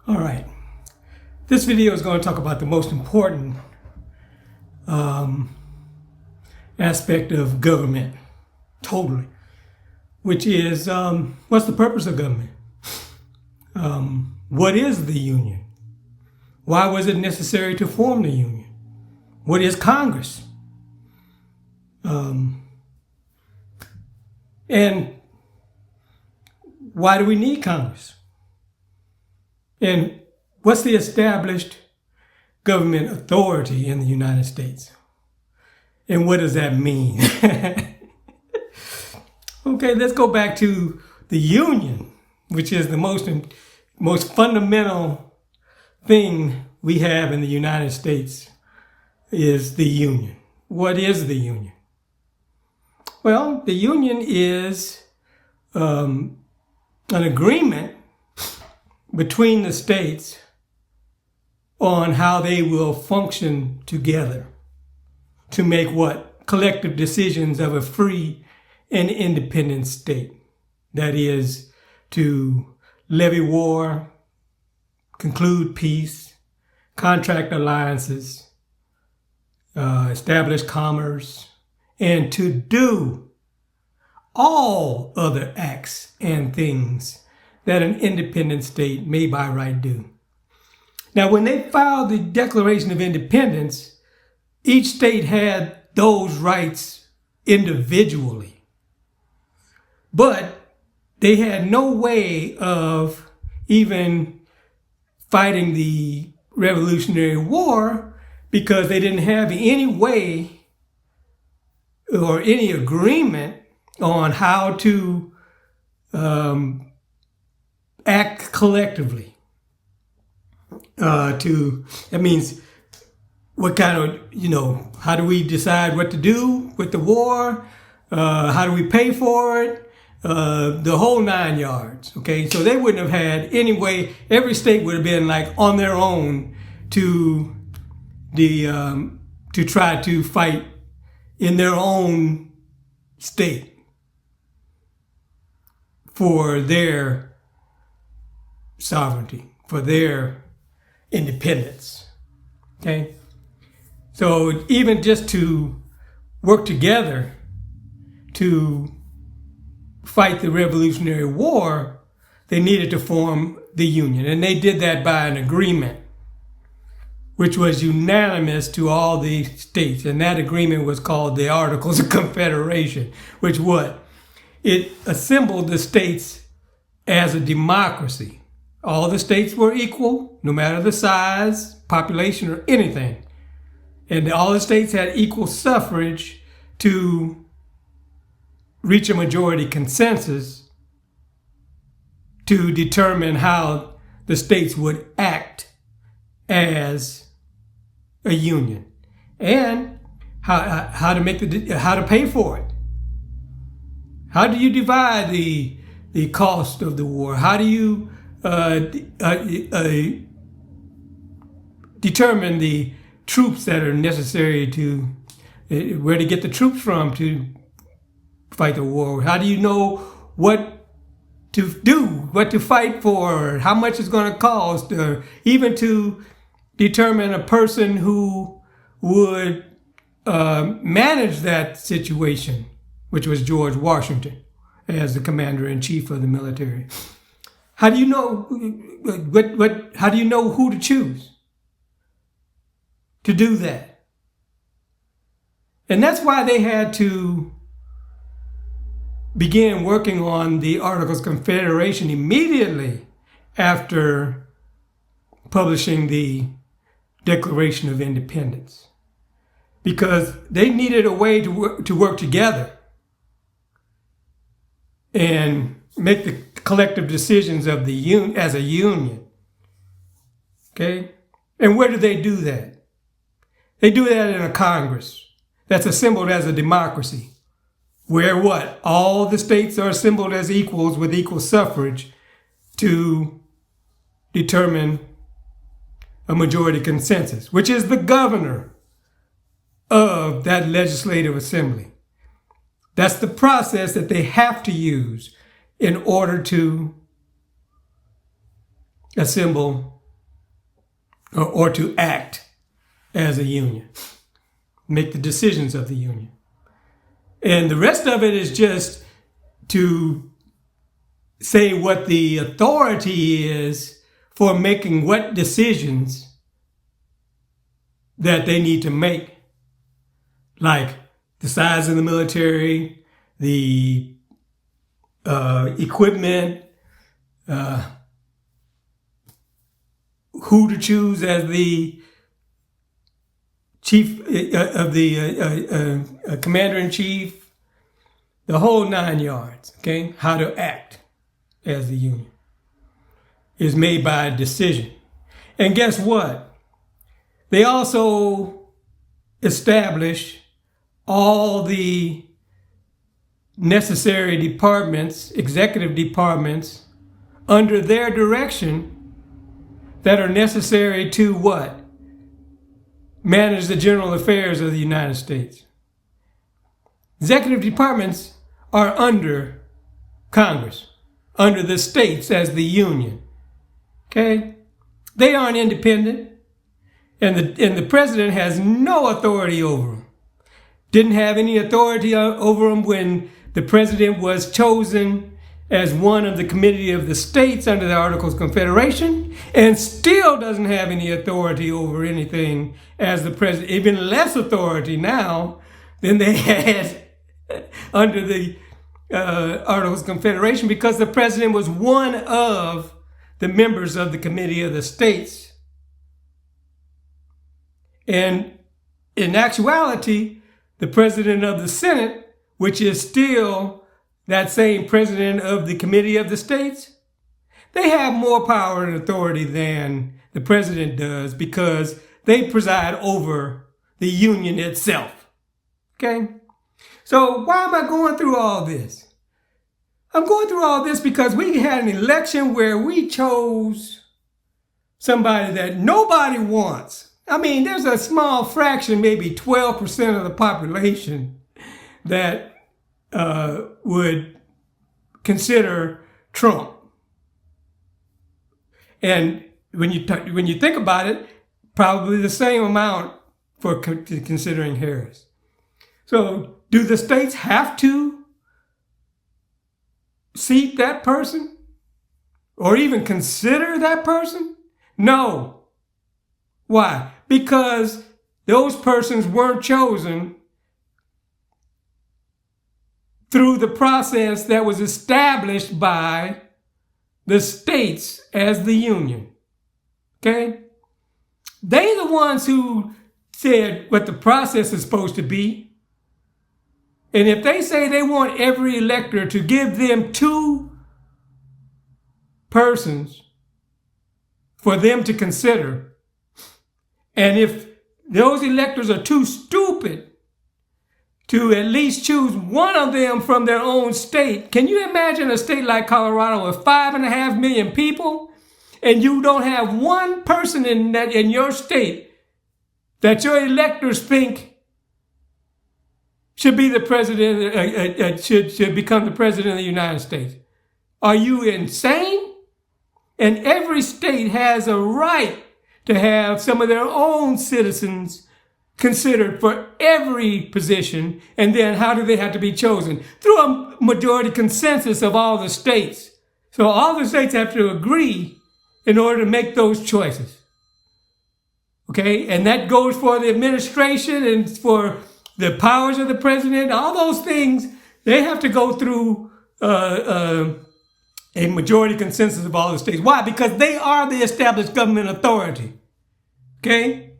All right. This video is going to talk about the most important aspect of government, totally, which is what's the purpose of government? What is the union? Why was it necessary to form the union? What is Congress? And why do we need Congress? And what's the established government authority in the United States? And what does that mean? Okay, let's go back to the union, which is the most fundamental thing we have in the United States is the union. What is the union? Well, the union is an agreement between the states on how they will function together to make what? Collective decisions of a free and independent state. That is, to levy war, conclude peace, contract alliances, establish commerce, and to do all other acts and things that an independent state may by right do. Now, when they filed the Declaration of Independence, each state had those rights individually. But they had no way of even fighting the Revolutionary War because they didn't have any way or any agreement on how to act collectively. That means what kind of, how do we decide what to do with the war? How do we pay for it? The whole 9 yards. Okay, so they wouldn't have had any way. Every state would have been like on their own to try to fight in their own state for their sovereignty, for their independence. Okay, so even just to work together to fight the Revolutionary War, they needed to form the Union. And they did that by an agreement, which was unanimous to all the states. And that agreement was called the Articles of Confederation, which what? It assembled the states as a democracy. All the states were equal, no matter the size, population, or anything. And all the states had equal suffrage to reach a majority consensus to determine how the states would act as a union and how to pay for it. How do you divide the cost of the war? How do you determine the troops that are necessary to where to get the troops from to fight the war? How do you know what to do, what to fight for, how much it's going to cost, or even to determine a person who would manage that situation, which was George Washington as the commander-in-chief of the military. How do you know how do you know who to choose to do that? And that's why they had to begin working on the Articles of Confederation immediately after publishing the Declaration of Independence, because they needed a way to work together and make the collective decisions of the union as a union. Okay? And where do they do that? They do that in a Congress that's assembled as a democracy, where what? All the states are assembled as equals with equal suffrage to determine a majority consensus, which is the governor of that legislative assembly. That's the process that they have to use in order to assemble or to act as a union, make the decisions of the union. And the rest of it is just to say what the authority is for making what decisions that they need to make, like the size of the military, the equipment, who to choose as the chief of the commander-in-chief, the whole 9 yards, okay? How to act as the union is made by a decision. And guess what? They also establish all the necessary departments, executive departments, under their direction that are necessary to what? Manage the general affairs of the United States. Executive departments are under Congress, under the states as the union. Okay? They aren't independent, and the president has no authority over them. Didn't have any authority over them when the president was chosen as one of the committee of the states under the Articles of Confederation, and still doesn't have any authority over anything as the president, even less authority now than they had under the Articles of Confederation, because the president was one of the members of the committee of the states. And in actuality, the president of the Senate, which is still that same president of the committee of the states, they have more power and authority than the president does because they preside over the union itself. Okay? So why am I going through all this? I'm going through all this because we had an election where we chose somebody that nobody wants. I mean, there's a small fraction, maybe 12% of the population that would consider Trump. And when you think about it, probably the same amount for considering Harris. So do the states have to seat that person or even consider that person? No. Why? Because those persons weren't chosen through the process that was established by the states as the union. Okay? They're the ones who said what the process is supposed to be. And if they say they want every elector to give them 2 persons for them to consider, and if those electors are too stupid to at least choose one of them from their own state, can you imagine a state like Colorado with 5.5 million people, and you don't have one person in your state that your electors think should be the president, should become the president of the United States? Are you insane? And every state has a right to have some of their own citizens considered for every position. And then how do they have to be chosen? Through a majority consensus of all the states. So all the states have to agree in order to make those choices. Okay? And that goes for the administration and for the powers of the president. All those things, they have to go through a majority consensus of all the states. Why? Because they are the established government authority. Okay?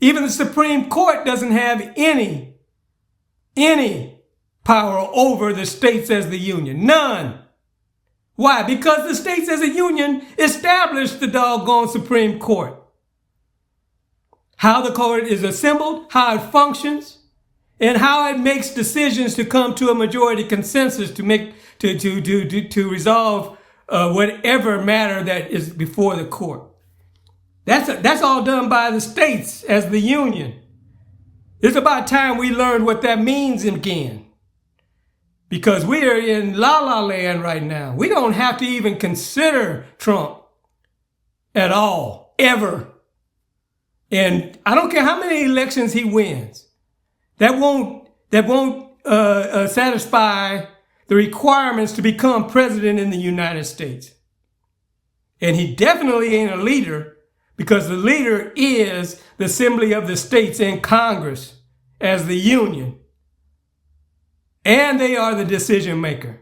Even the Supreme Court doesn't have any power over the states as the union. None. Why? Because the states as a union established the doggone Supreme Court. How the court is assembled, how it functions, and how it makes decisions to come to a majority consensus to resolve whatever matter that is before the court. That's all done by the states as the union. It's about time we learned what that means again. Because we are in la-la land right now. We don't have to even consider Trump at all, ever. And I don't care how many elections he wins, that won't satisfy the requirements to become president in the United States. And he definitely ain't a leader, because the leader is the Assembly of the States in Congress as the union. And they are the decision maker.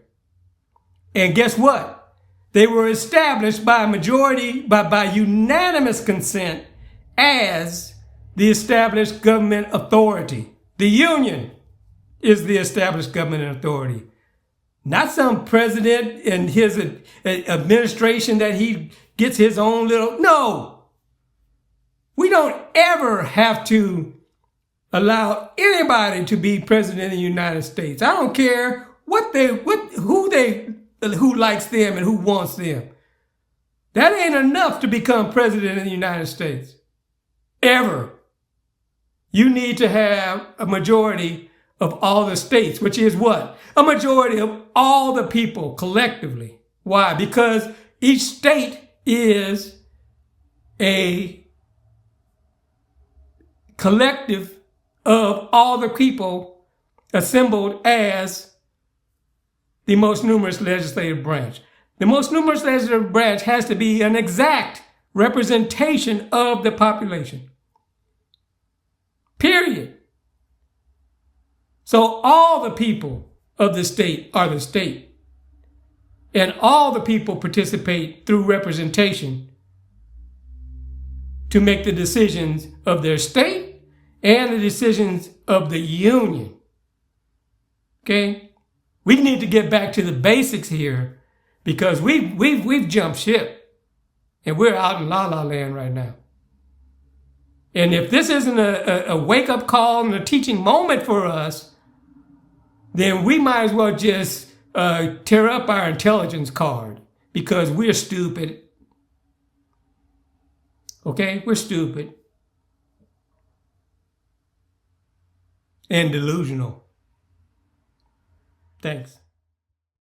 And guess what? They were established by unanimous consent as the established government authority. The union is the established government authority. Not some president and his administration that he gets his own little. No. We don't ever have to allow anybody to be president of the United States. I don't care who likes them and who wants them. That ain't enough to become president of the United States. Ever. You need to have a majority of all the states, which is what? A majority of all the people collectively. Why? Because each state is a collective of all the people assembled as the most numerous legislative branch. The most numerous legislative branch has to be an exact representation of the population. Period. So all the people of the state are the state. And all the people participate through representation to make the decisions of their state and the decisions of the union. Okay? We need to get back to the basics here, because we've jumped ship and we're out in la la land right now. And if this isn't a wake-up call and a teaching moment for us, then we might as well just tear up our intelligence card, because we're stupid. Okay? We're stupid. And delusional. Thanks.